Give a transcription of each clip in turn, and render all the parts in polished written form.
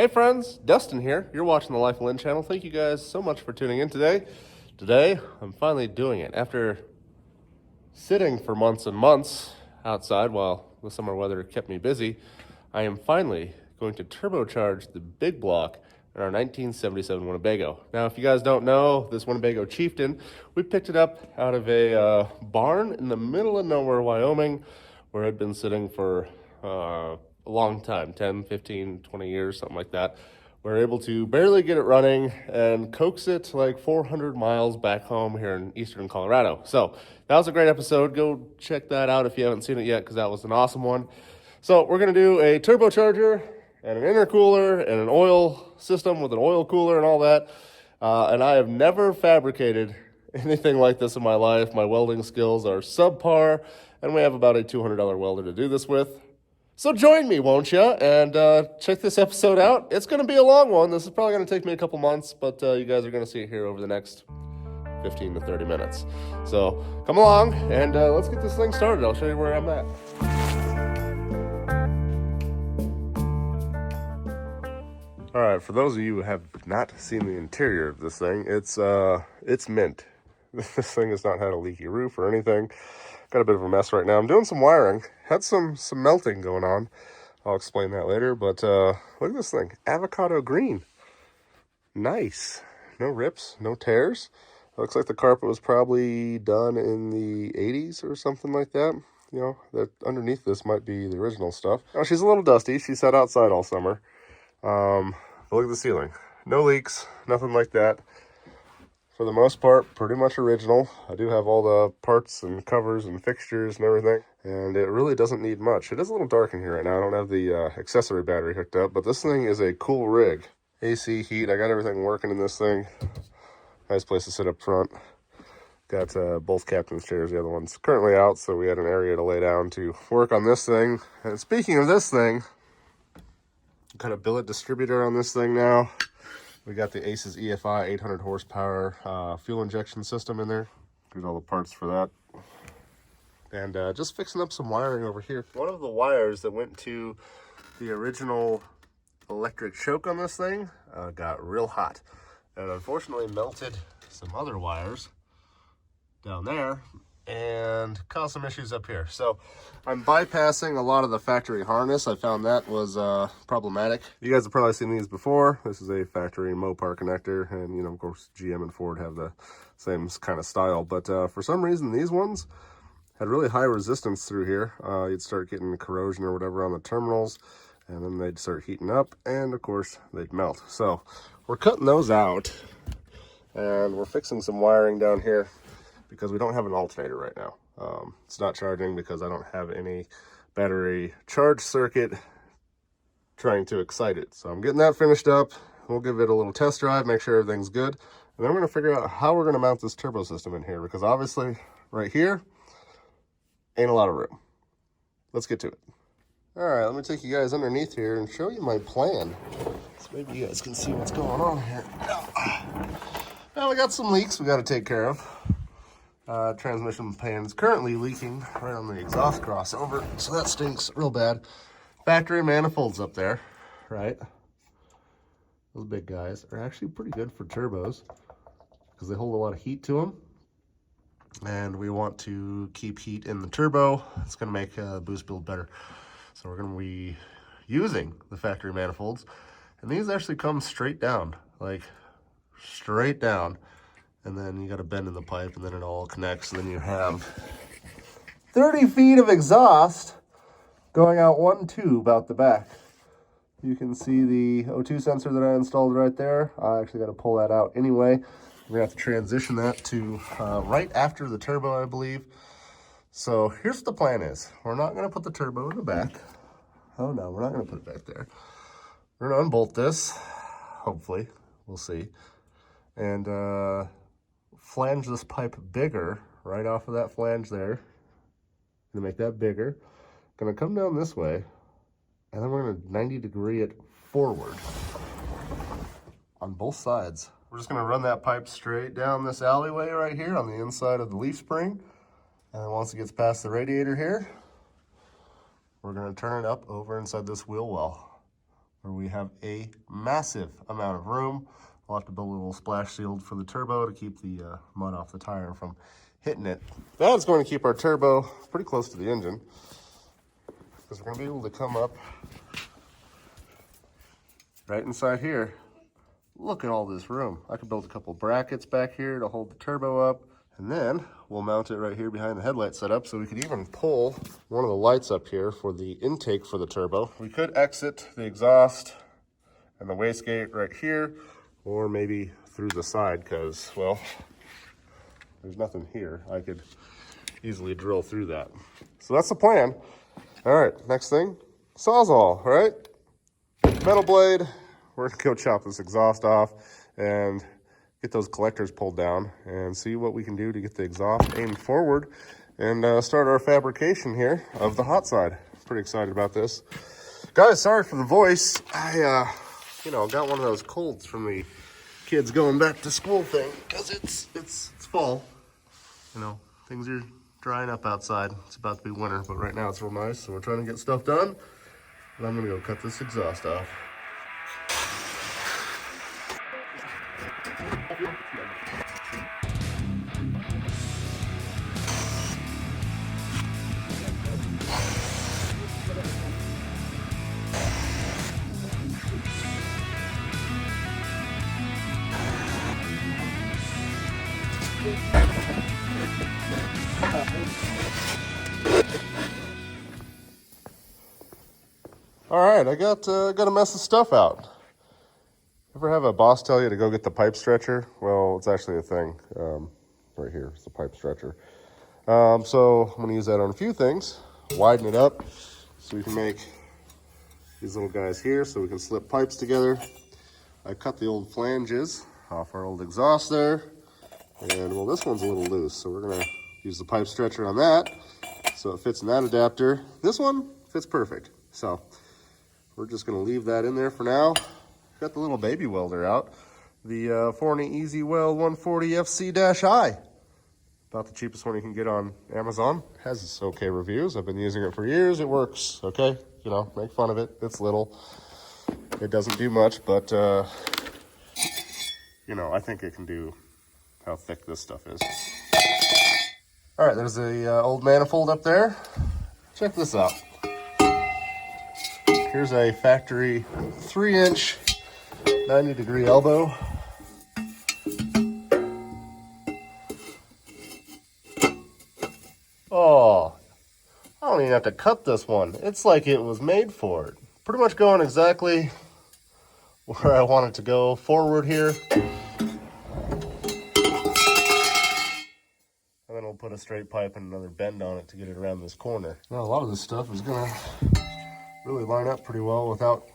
Hey friends, Dustin here. You're watching the Life of Lynn channel. Thank you guys so much for tuning in today. Today, I'm finally doing it. After sitting for months and months outside while the summer weather kept me busy, I am finally going to turbocharge the big block in our 1977 Winnebago. Now, if you guys don't know, this Winnebago Cheiftain, we picked it up out of a barn in the middle of nowhere, Wyoming, where it had been sitting for a long time, 10, 15, 20 years, something like that. We're able to barely get it running and coax it like 400 miles back home here in eastern Colorado. So that was a great episode. Go check that out if you haven't seen it yet, because that was an awesome one. So we're going to do a turbocharger and an intercooler and an oil system with an oil cooler and all that. And I have never fabricated anything like this in my life. My welding skills are subpar, and we have about a $200 welder to do this with. So join me, won't you? And check this episode out. It's going to be a long one. This is probably going to take me a couple months, but you guys are going to see it here over the next 15 to 30 minutes. So come along, and let's get this thing started. I'll show you where I'm at. All right, for those of you who have not seen the interior of this thing, it's mint. This thing has not had a leaky roof or anything. Got a bit of a mess right now. I'm doing some wiring. Had some melting going on. I'll explain that later, but look at this thing. Avocado green. Nice. No rips, no tears. Looks like the carpet was probably done in the 80s or something like that. You know, that underneath this might be the original stuff. Now, she's a little dusty. She sat outside all summer. But look at the ceiling. No leaks, nothing like that. For the most part, pretty much original. I do have all the parts and covers and fixtures and everything, and it really doesn't need much. It is a little dark in here right now. I don't have the accessory battery hooked up, but this thing is a cool rig. AC, heat, I got everything working in this thing. Nice place to sit up front. Got both captain's chairs, the other one's currently out, so we had an area to lay down to work on this thing. And speaking of this thing, got a billet distributor on this thing now. We got the Aces EFI 800 horsepower fuel injection system in there. There's all the parts for that. And just fixing up some wiring over here. One of the wires that went to the original electric choke on this thing got real hot. And unfortunately melted some other wires down there and caused some issues up here. So I'm bypassing a lot of the factory harness. I found that was problematic. You guys have probably seen these before. This is a factory Mopar connector, and you know, of course, GM and Ford have the same kind of style, but for some reason these ones had really high resistance through here. You'd start getting corrosion or whatever on the terminals, and then they'd start heating up, and of course they'd melt. So we're cutting those out, and we're fixing some wiring down here, because we don't have an alternator right now. It's not charging because I don't have any battery charge circuit trying to excite it. So I'm getting that finished up. We'll give it a little test drive, make sure everything's good. And then we're gonna figure out how we're gonna mount this turbo system in here, because obviously right here, ain't a lot of room. Let's get to it. All right, let me take you guys underneath here and show you my plan. So maybe you guys can see what's going on here. Now we got some leaks we gotta take care of. Transmission pan is currently leaking right on the exhaust crossover, so that stinks real bad. Factory manifolds up there, right? Those big guys are actually pretty good for turbos because they hold a lot of heat to them, and we want to keep heat in the turbo. It's going to make boost build better, so we're going to be using the factory manifolds, and these actually come straight down, like straight down. And then you got a bend in the pipe, and then it all connects, and then you have 30 feet of exhaust going out one tube out the back. You can see the O2 sensor that I installed right there. I actually got to pull that out anyway. We're going to have to transition that to right after the turbo, I believe. So here's what the plan is. We're not going to put the turbo in the back. Oh no, we're not going to put it back there. We're going to unbolt this, hopefully. We'll see. And flange this pipe bigger right off of that flange there. Gonna make that bigger. Gonna come down this way, and then we're gonna 90 degree it forward on both sides. We're just gonna run that pipe straight down this alleyway right here on the inside of the leaf spring. And then once it gets past the radiator here, we're gonna turn it up over inside this wheel well. where we have a massive amount of room. I'll have to build a little splash shield for the turbo to keep the mud off the tire from hitting it. That's going to keep our turbo pretty close to the engine, because we're going to be able to come up right inside here. Look at all this room. I could build a couple brackets back here to hold the turbo up, and then we'll mount it right here behind the headlight setup, so we could even pull one of the lights up here for the intake for the turbo. We could exit the exhaust and the wastegate right here, or maybe through the side, because, well, there's nothing here. I could easily drill through that. So that's the plan. All right, next thing, Sawzall, all right? Metal blade. We're gonna go chop this exhaust off and get those collectors pulled down and see what we can do to get the exhaust aimed forward and start our fabrication here of the hot side. Pretty excited about this. Guys, sorry for the voice. I, got one of those colds from the kids going back to school thing, because it's fall. Things are drying up outside. It's about to be winter, but right now it's real nice, so we're trying to get stuff done. And I'm gonna go cut this exhaust off. All right, I got a mess of stuff out. Ever have a boss tell you to go get the pipe stretcher? Well, it's actually a thing. Right here, it's the pipe stretcher. So I'm gonna use that on a few things. Widen it up so we can make these little guys here so we can slip pipes together. I cut the old flanges off our old exhaust there. And well, this one's a little loose, so we're gonna use the pipe stretcher on that so it fits in that adapter. This one fits perfect. So we're just gonna leave that in there for now. Got the little baby welder out. The Forney Easy Weld 140 FC-I. About the cheapest one you can get on Amazon. Has its okay reviews. I've been using it for years. It works, okay? Make fun of it. It's little. It doesn't do much, but I think it can do how thick this stuff is. All right, there's the old manifold up there. Check this out. Here's a factory 3-inch 90-degree elbow. Oh, I don't even have to cut this one. It's like it was made for it. Pretty much going exactly where I want it to go forward here. And then we'll put a straight pipe and another bend on it to get it around this corner. Now, a lot of this stuff is gonna really line up pretty well without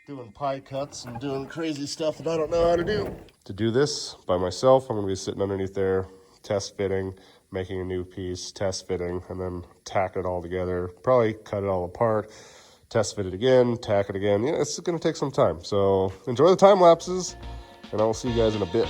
doing pie cuts and doing crazy stuff that I don't know how to do. To do this by myself, I'm gonna be sitting underneath there, test fitting, making a new piece, test fitting, and then tack it all together. Probably cut it all apart, test fit it again, tack it again. It's gonna take some time. So enjoy the time lapses, and I will see you guys in a bit.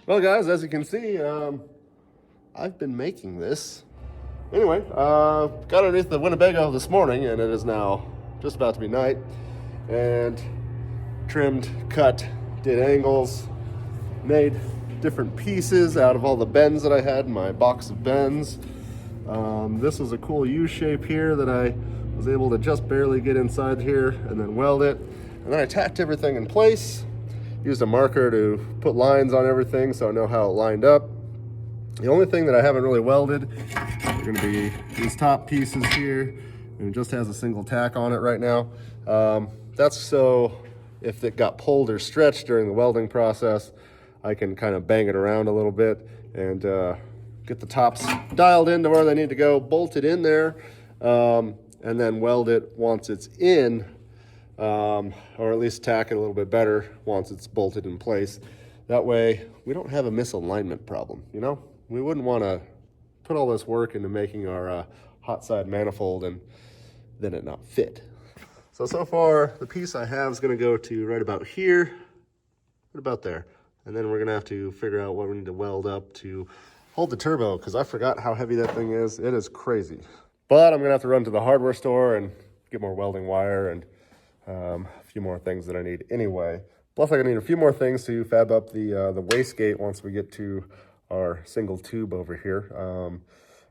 Well, guys, as you can see, I've been making this. Anyway, got underneath the Winnebago this morning, and it is now just about to be night. And trimmed, cut, did angles, made different pieces out of all the bends that I had in my box of bends. This is a cool U shape here that I was able to just barely get inside here and then weld it. And then I tacked everything in place, used a marker to put lines on everything so I know how it lined up. The only thing that I haven't really welded are going to be these top pieces here, and it just has a single tack on it right now. That's so if it got pulled or stretched during the welding process, I can kind of bang it around a little bit and get the tops dialed into where they need to go, bolt it in there, and then weld it once it's in, or at least tack it a little bit better once it's bolted in place. That way we don't have a misalignment problem, you know? We wouldn't want to put all this work into making our hot side manifold and then it not fit. So far the piece I have is going to go to right about here, right about there. And then we're going to have to figure out what we need to weld up to hold the turbo, because I forgot how heavy that thing is. It is crazy. But I'm going to have to run to the hardware store and get more welding wire and a few more things that I need anyway. Plus I'm going to need a few more things to fab up the wastegate once we get to our single tube over here.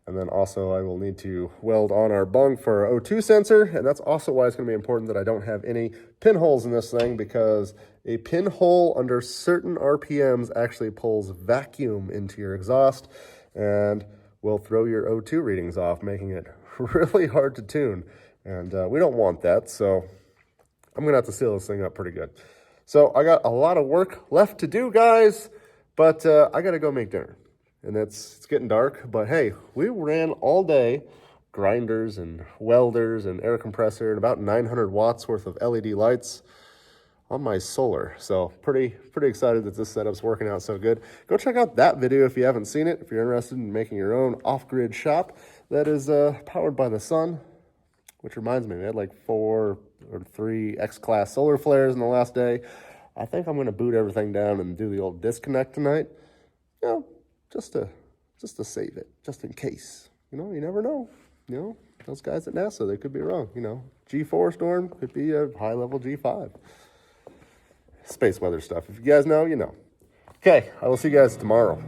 And then also I will need to weld on our bung for our O2 sensor, and that's also why it's going to be important that I don't have any pinholes in this thing, because a pinhole under certain RPMs actually pulls vacuum into your exhaust and will throw your O2 readings off, making it really hard to tune. And we don't want that, so I'm going to have to seal this thing up pretty good. So I got a lot of work left to do, guys, but I got to go make dinner. And it's getting dark, but hey, we ran all day, grinders and welders and air compressor and about 900 watts worth of LED lights on my solar. So pretty excited that this setup's working out so good. Go check out that video if you haven't seen it, if you're interested in making your own off-grid shop that is powered by the sun. Which reminds me, we had like 4 or 3 X-class solar flares in the last day. I think I'm gonna boot everything down and do the old disconnect tonight. You know, just to save it, just in case. You know, you never know. You know, those guys at NASA, they could be wrong. You know, G4 storm could be a high-level G5. Space weather stuff. If you guys know, you know. Okay, I will see you guys tomorrow.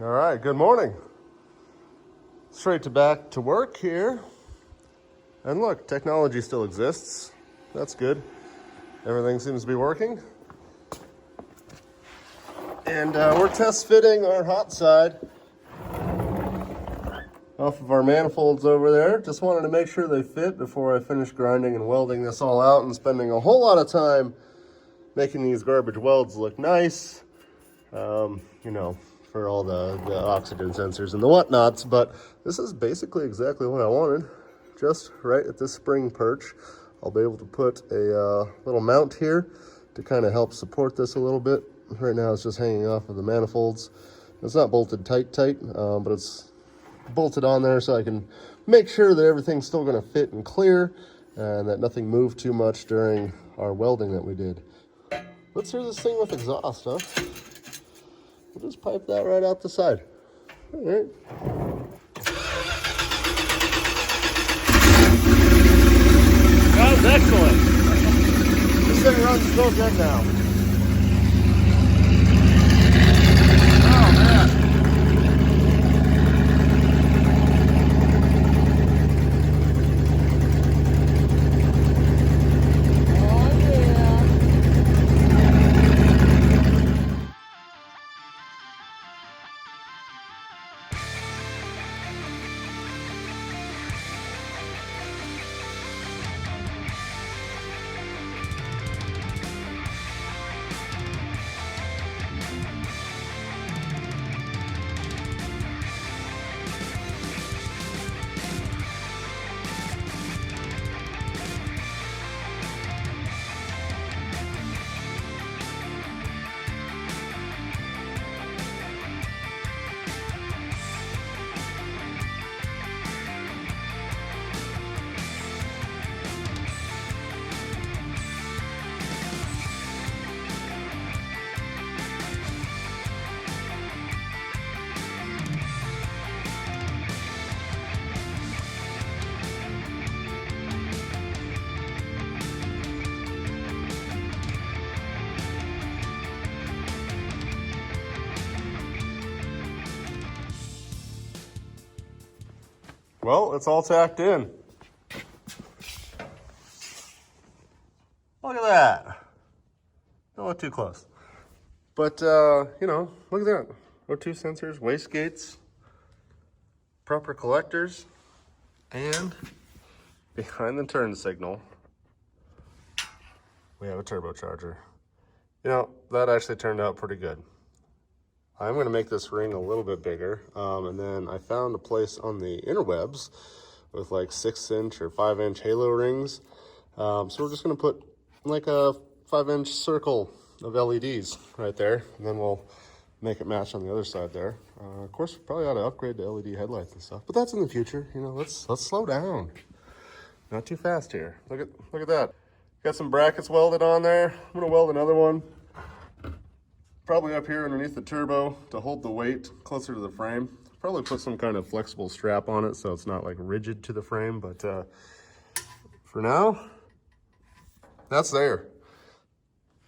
All right, good morning. Straight to back to work here. And look, technology still exists. That's good. Everything seems to be working. And we're test fitting our hot side off of our manifolds over there. Just wanted to make sure they fit before I finish grinding and welding this all out and spending a whole lot of time making these garbage welds look nice. You know, for all the oxygen sensors and the whatnots, but this is basically exactly what I wanted. Just right at this spring perch, I'll be able to put a little mount here to kind of help support this a little bit. Right now it's just hanging off of the manifolds. It's not bolted tight, but it's bolted on there so I can make sure that everything's still gonna fit and clear and that nothing moved too much during our welding that we did. Let's hear this thing with exhaust, huh? We'll just pipe that right out the side. All right. That was excellent. This thing runs so good now. Oh, man. Well, it's all tacked in. Look at that. Don't look too close. But, you know, look at that. O2 sensors, wastegates, proper collectors, and behind the turn signal, we have a turbocharger. You know, that actually turned out pretty good. I'm going to make this ring a little bit bigger, and then I found a place on the interwebs with like 6-inch or 5-inch halo rings. So we're just going to put like a 5-inch circle of LEDs right there, and then we'll make it match on the other side there. Of course, we probably ought to upgrade to LED headlights and stuff, but that's in the future. You know, let's slow down. Not too fast here. Look at that. Got some brackets welded on there. I'm going to weld another one. Probably up here underneath the turbo to hold the weight closer to the frame. Probably put some kind of flexible strap on it so it's not like rigid to the frame, but for now, that's there.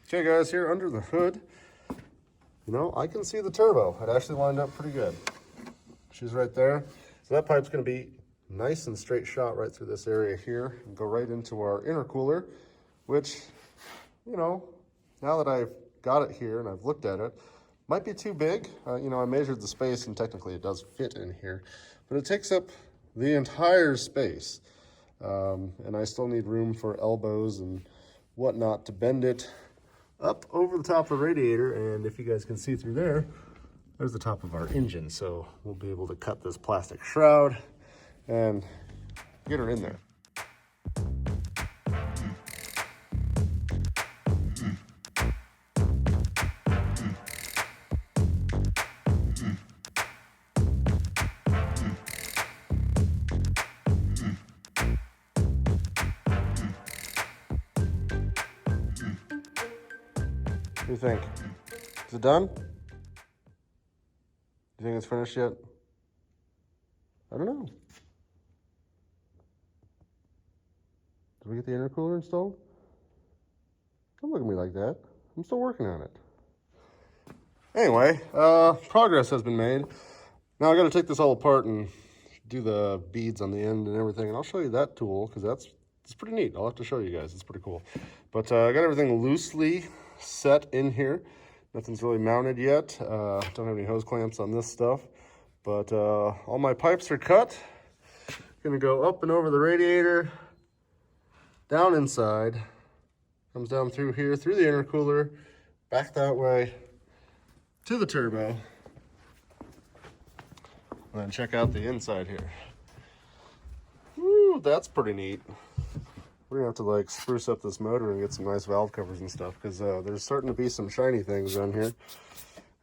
Okay guys, here under the hood, you know, I can see the turbo. It actually lined up pretty good. She's right there. So that pipe's gonna be nice and straight shot right through this area here and go right into our intercooler, which, you know, now that I've got it here and I've looked at it, might be too big. You know, I measured the space and technically it does fit in here, but it takes up the entire space. And I still need room for elbows and whatnot to bend it up over the top of the radiator. And if you guys can see through there, there's the top of our engine. So we'll be able to cut this plastic shroud and get her in there. What do you think? Is it done? Do you think it's finished yet? I don't know. Did we get the intercooler installed? Don't look at me like that. I'm still working on it. Anyway, progress has been made. Now I got to take this all apart and do the beads on the end and everything, and I'll show you that tool because it's pretty neat. I'll have to show you guys. It's pretty cool. But I got everything loosely set in here. Nothing's really mounted yet. Don't have any hose clamps on this stuff, but all my pipes are cut. Gonna go up and over the radiator, down inside, comes down through here, through the intercooler, back that way to the turbo, and then check out the inside here. Woo, that's pretty neat. We're gonna have to like spruce up this motor and get some nice valve covers and stuff because there's starting to be some shiny things on here,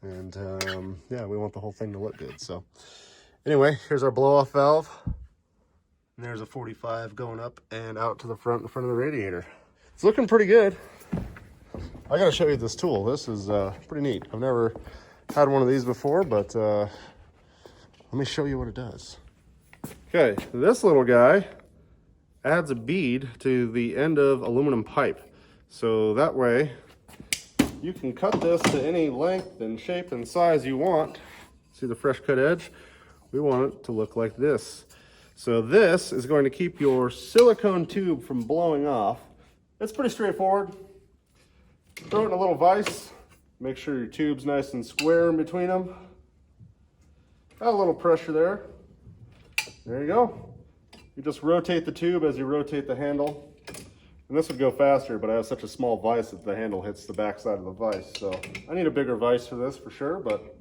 and yeah, we want the whole thing to look good. So anyway, here's our blow off valve, and there's a 45 going up and out to the front, in front of the radiator. It's looking pretty good. I gotta show you this tool. This is pretty neat. I've never had one of these before, but let me show you what it does. Okay, this little guy adds a bead to the end of aluminum pipe. So that way you can cut this to any length and shape and size you want. See the fresh cut edge? We want it to look like this. So this is going to keep your silicone tube from blowing off. It's pretty straightforward. Throw it in a little vise. Make sure your tube's nice and square in between them. Add a little pressure there. There you go. You just rotate the tube as you rotate the handle. And this would go faster, but I have such a small vise that the handle hits the back side of the vise. So I need a bigger vise for this for sure, but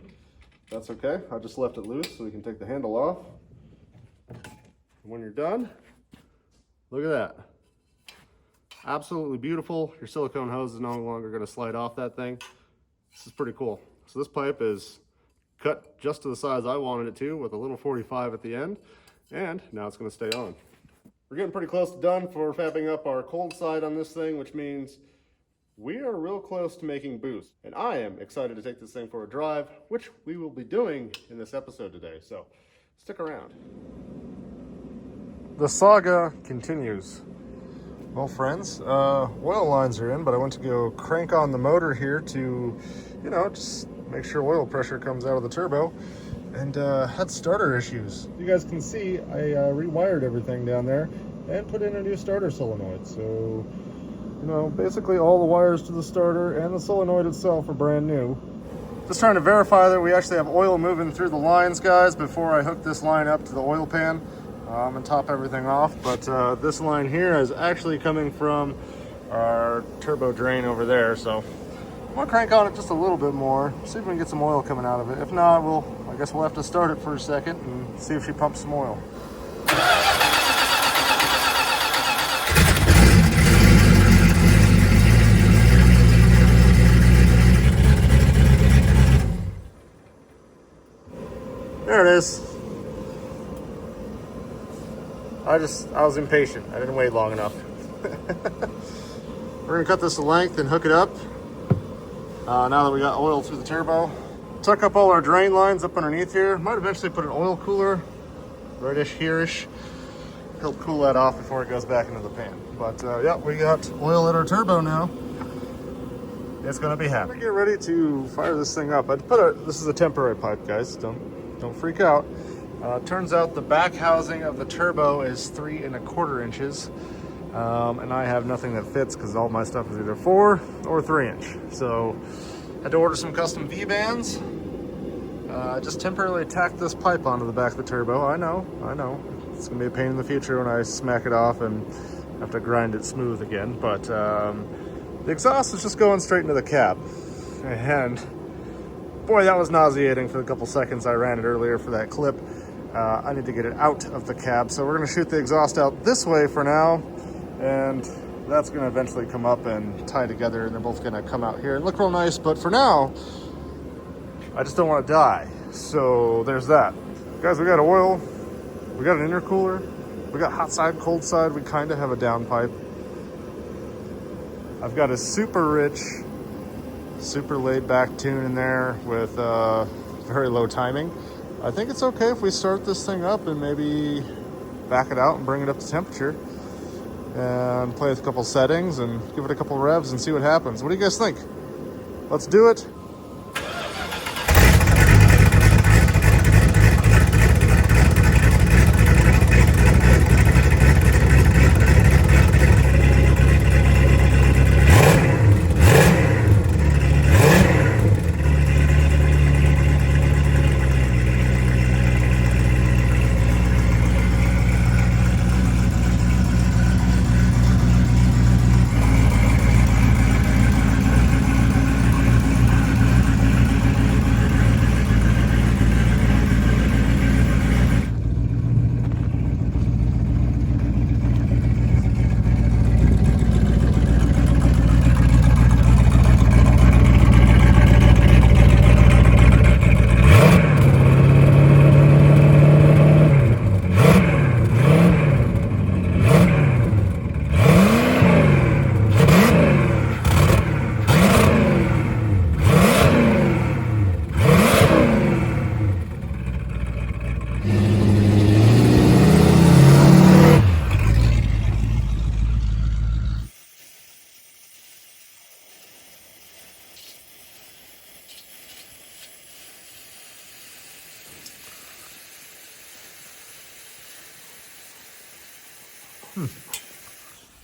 that's okay. I just left it loose so we can take the handle off. And when you're done, look at that. Absolutely beautiful. Your silicone hose is no longer going to slide off that thing. This is pretty cool. So this pipe is cut just to the size I wanted it to with a little 45 at the end. And now it's going to stay on. We're getting pretty close to done for fabbing up our cold side on this thing, which means we are real close to making boost. And I am excited to take this thing for a drive, which we will be doing in this episode today. So stick around. The saga continues. Well, friends, oil lines are in, but I went to go crank on the motor here to, you know, just make sure oil pressure comes out of the turbo. and had starter issues. You guys can see I rewired everything down there and put in a new starter solenoid. So, you know, basically all the wires to the starter and the solenoid itself are brand new. Just trying to verify that we actually have oil moving through the lines, guys, before I hook this line up to the oil pan and top everything off. But this line here is actually coming from our turbo drain over there. So I'm gonna crank on it just a little bit more, see if we can get some oil coming out of it. If not, I guess we'll have to start it for a second and see if she pumps some oil. There it is. I was impatient. I didn't wait long enough. We're gonna cut this to length and hook it up. Now that we got oil through the turbo. Tuck up all our drain lines up underneath here. Might eventually put an oil cooler right-ish here-ish. Help cool that off before it goes back into the pan. But yeah, we got oil at our turbo now. It's gonna be happy. Get ready to fire this thing up. This is a temporary pipe, guys. Don't freak out. Turns out the back housing of the turbo is 3 1/4 inches. And I have nothing that fits because all my stuff is either 4 or 3 inch. So I had to order some custom V-bands. Just temporarily tacked this pipe onto the back of the turbo. I know. It's gonna be a pain in the future when I smack it off and have to grind it smooth again. But the exhaust is just going straight into the cab. And boy, that was nauseating for the couple seconds I ran it earlier for that clip. I need to get it out of the cab. So we're gonna shoot the exhaust out this way for now. And that's gonna eventually come up and tie together, and they're both gonna come out here and look real nice. But for now, I just don't wanna die. So there's that. Guys, we got oil, we got an intercooler, we got hot side, cold side, we kinda have a downpipe. I've got a super rich, super laid back tune in there with very low timing. I think it's okay if we start this thing up and maybe back it out and bring it up to temperature and play with a couple settings and give it a couple revs and see what happens. What do you guys think? Let's do it.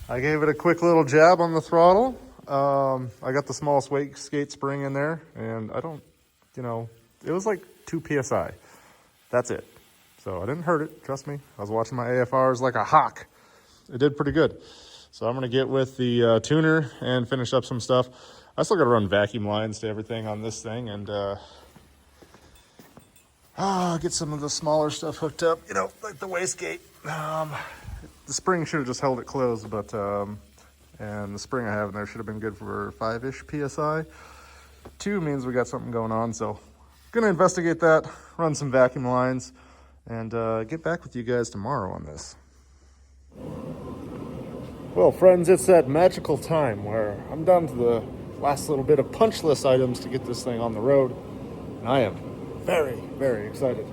I gave it a quick little jab on the throttle. I got the smallest wastegate spring in there, and I don't, it was like 2 PSI. That's it. So I didn't hurt it, trust me. I was watching my AFRs like a hawk. It did pretty good. So I'm gonna get with the tuner and finish up some stuff. I still gotta run vacuum lines to everything on this thing and get some of the smaller stuff hooked up, like the wastegate. The spring should have just held it closed, but and the spring I have in there should have been good for 5-ish PSI. 2 means we got something going on, so gonna investigate that, run some vacuum lines, and get back with you guys tomorrow on this. Well, friends, it's that magical time where I'm down to the last little bit of punch list items to get this thing on the road, and I am very, very excited.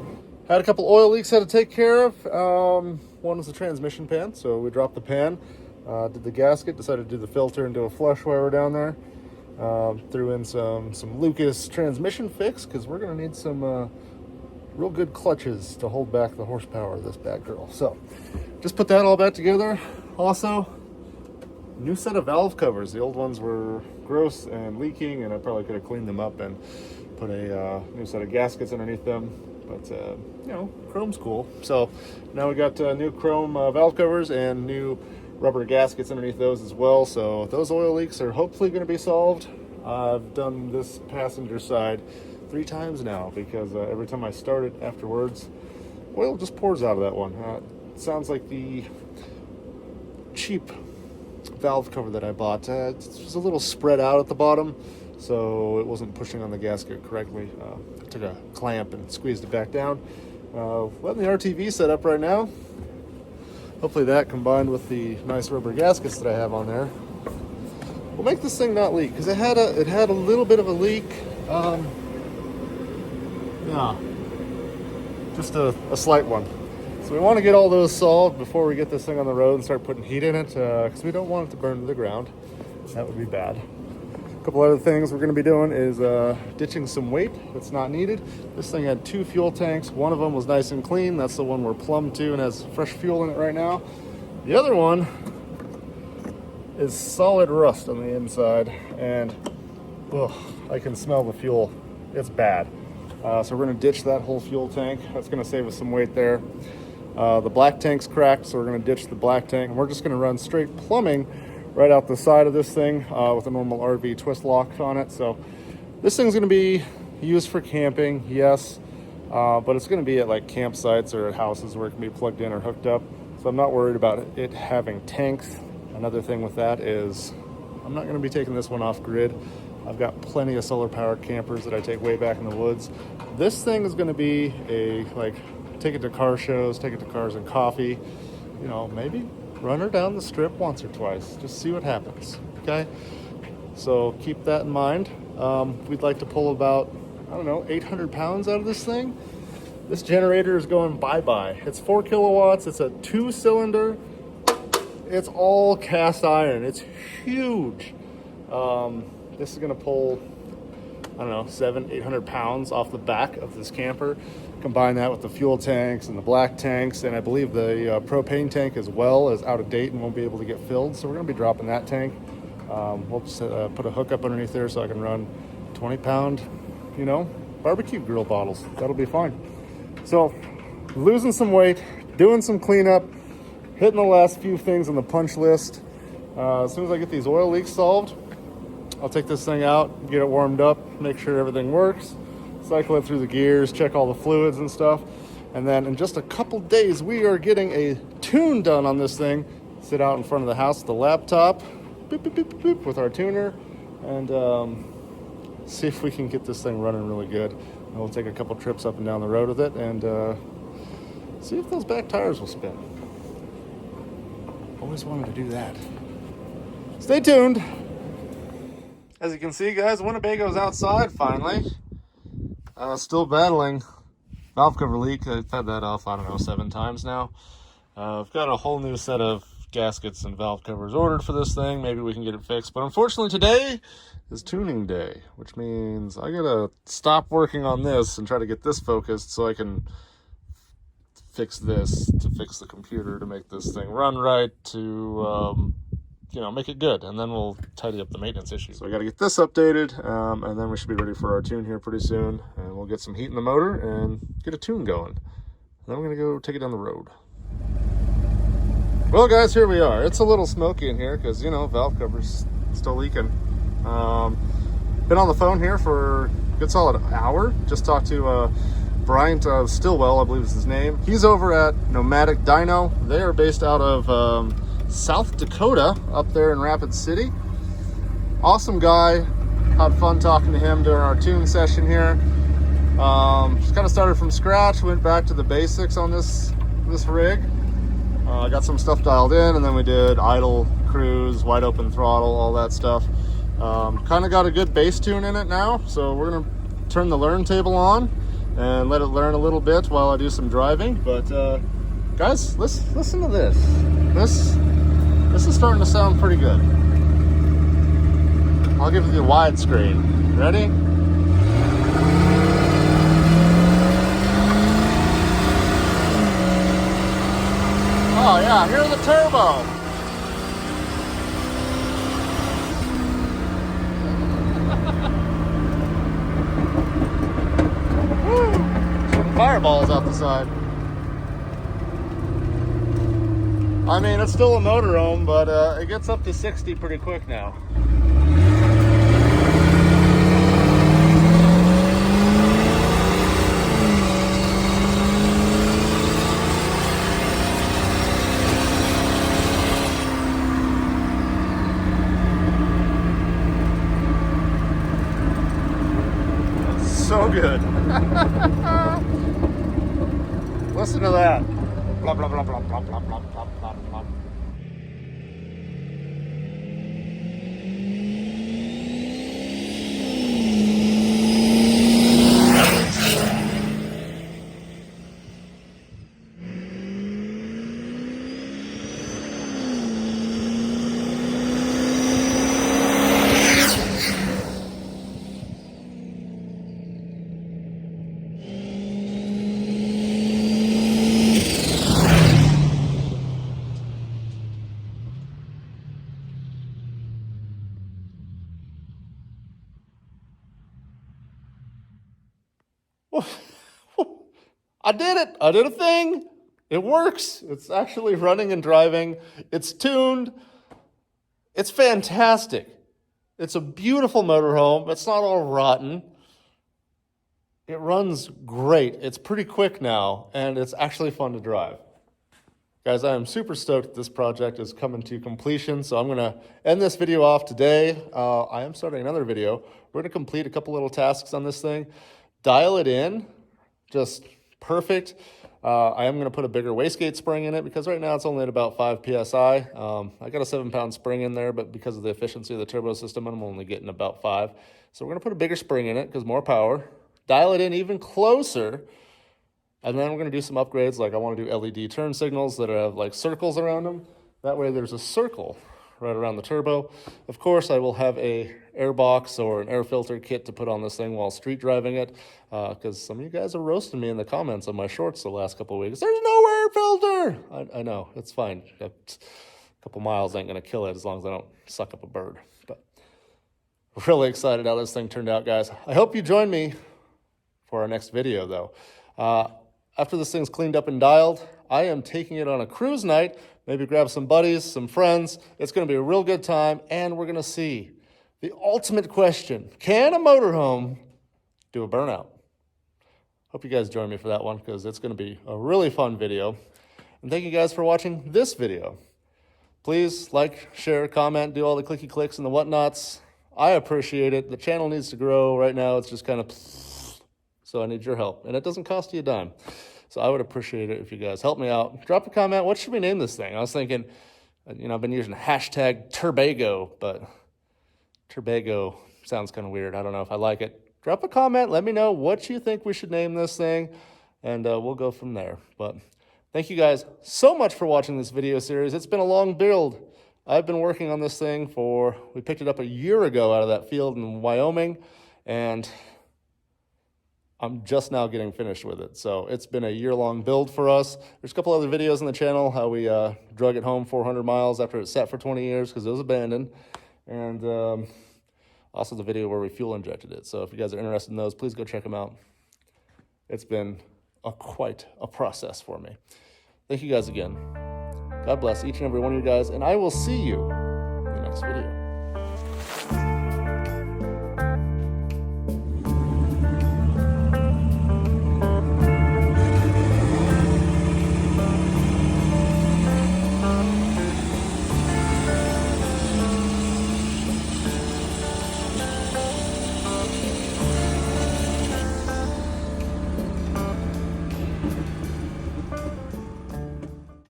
Had a couple oil leaks I had to take care of. One was the transmission pan, so we dropped the pan, did the gasket, decided to do the filter and do a flush while we're down there. Threw in some Lucas transmission fix, because we're going to need some real good clutches to hold back the horsepower of this bad girl. So just put that all back together. Also, new set of valve covers. The old ones were gross and leaking, and I probably could have cleaned them up and put a new set of gaskets underneath them. But you know, chrome's cool. So now we got new chrome valve covers and new rubber gaskets underneath those as well. So those oil leaks are hopefully going to be solved. I've done this passenger side 3 times now because every time I start it afterwards, oil just pours out of that one. It sounds like the cheap valve cover that I bought. It was a little spread out at the bottom, so it wasn't pushing on the gasket correctly. I took a clamp and squeezed it back down. Letting the RTV set up right now. Hopefully that, combined with the nice rubber gaskets that I have on there, will make this thing not leak, because it had a little bit of a leak. Yeah, just a slight one. So we want to get all those solved before we get this thing on the road and start putting heat in it, because we don't want it to burn to the ground. That would be bad. A couple other things we're going to be doing is ditching some weight that's not needed. This thing had 2 fuel tanks. One of them was nice and clean. That's the one we're plumbed to and has fresh fuel in it right now. The other one is solid rust on the inside, and I can smell the fuel. It's bad. So we're going to ditch that whole fuel tank. That's going to save us some weight there. The black tank's cracked, so we're going to ditch the black tank, and we're just going to run straight plumbing right out the side of this thing with a normal RV twist lock on it. So this thing's going to be used for camping, yes, but it's going to be at like campsites or at houses where it can be plugged in or hooked up. So I'm not worried about it having tanks. Another thing with that is I'm not going to be taking this one off grid. I've got plenty of solar powered campers that I take way back in the woods. This thing is going to be take it to car shows, take it to Cars and Coffee, you know, maybe run her down the strip once or twice, just see what happens, okay? So keep that in mind. We'd like to pull about, 800 pounds out of this thing. This generator is going bye-bye. It's 4 kilowatts, it's a 2-cylinder, it's all cast iron, it's huge. This is gonna pull, 700-800 pounds off the back of this camper. Combine that with the fuel tanks and the black tanks, and I believe the propane tank as well is out of date and won't be able to get filled, so we're gonna be dropping that tank. We'll just put a hookup underneath there so I can run 20-pound, barbecue grill bottles. That'll be fine. So, losing some weight, doing some cleanup, hitting the last few things on the punch list. As soon as I get these oil leaks solved, I'll take this thing out, get it warmed up, make sure everything works, cycle it through the gears, check all the fluids and stuff, and then in just a couple days we are getting a tune done on this thing. Sit out in front of the house with the laptop, boop, boop, boop, boop, boop, with our tuner, and see if we can get this thing running really good. And we'll take a couple trips up and down the road with it and see if those back tires will spin. Always wanted to do that. Stay tuned. As you can see, guys, Winnebago's outside finally. Still battling valve cover leak. I've had that off, 7 times now. I've got a whole new set of gaskets and valve covers ordered for this thing. Maybe we can get it fixed. But unfortunately today is tuning day, which means I gotta stop working on this and try to get this focused so I can fix this, to fix the computer, to make this thing run right, to make it good, and then we'll tidy up the maintenance issues. So I got to get this updated, and then we should be ready for our tune here pretty soon, and we'll get some heat in the motor and get a tune going. And then we're gonna go take it down the road. Well, guys, here we are. It's a little smoky in here because valve cover's still leaking. Been on the phone here for a good solid hour. Just talked to Bryant Stillwell, I believe is his name. He's over at Nomadic Dyno. They are based out of South Dakota, up there in Rapid City. Awesome guy. Had fun talking to him during our tune session here. Just kind of started from scratch, went back to the basics on this rig. Got some stuff dialed in, and then we did idle, cruise, wide open throttle, all that stuff. Kind of got a good bass tune in it now, so we're gonna turn the learn table on and let it learn a little bit while I do some driving. But guys, listen to this. This is starting to sound pretty good. I'll give you the widescreen. Ready? Oh yeah, here's the turbo. Woo! Fireballs out the side. I mean, it's still a motorhome, but it gets up to 60 pretty quick now. So good. Listen to that. Blah, blah, blah, blah, blah, blah, blah, blah, blah, blah. I did it. I did a thing. It works. It's actually running and driving. It's tuned. It's fantastic. It's a beautiful motorhome. It's not all rotten. It runs great. It's pretty quick now, and it's actually fun to drive. Guys, I am super stoked that this project is coming to completion, so I'm going to end this video off today. I am starting another video. We're going to complete a couple little tasks on this thing, dial it in, just perfect. I am going to put a bigger wastegate spring in it because right now it's only at about 5 PSI. I got a 7-pound spring in there, but because of the efficiency of the turbo system, I'm only getting about 5. So we're going to put a bigger spring in it because more power. Dial it in even closer. And then we're going to do some upgrades. Like I want to do LED turn signals that have like circles around them. That way there's a circle right around the turbo. Of course, I will have a air box or an air filter kit to put on this thing while street driving it, because some of you guys are roasting me in the comments on my shorts the last couple of weeks. There's no air filter. I know, it's fine. A couple miles ain't gonna kill it as long as I don't suck up a bird. But really excited how this thing turned out, guys. I hope you join me for our next video, though. After this thing's cleaned up and dialed, I am taking it on a cruise night. Maybe grab some buddies, some friends. It's going to be a real good time, and we're going to see the ultimate question. Can a motorhome do a burnout? Hope you guys join me for that one because it's going to be a really fun video. And thank you guys for watching this video. Please like, share, comment, do all the clicky clicks and the whatnots. I appreciate it. The channel needs to grow. Right now it's just kind of, so I need your help. And it doesn't cost you a dime. So I would appreciate it if you guys help me out. Drop a comment. What should we name this thing? I was thinking, I've been using hashtag Turbago, but Turbago sounds kind of weird. I don't know if I like it. Drop a comment. Let me know what you think we should name this thing, and we'll go from there. But thank you guys so much for watching this video series. It's been a long build. I've been working on this thing we picked it up a year ago out of that field in Wyoming, and I'm just now getting finished with it. So it's been a year-long build for us. There's a couple other videos on the channel, how we drug it home 400 miles after it sat for 20 years because it was abandoned. And also the video where we fuel injected it. So if you guys are interested in those, please go check them out. It's been quite a process for me. Thank you guys again. God bless each and every one of you guys, and I will see you in the next video.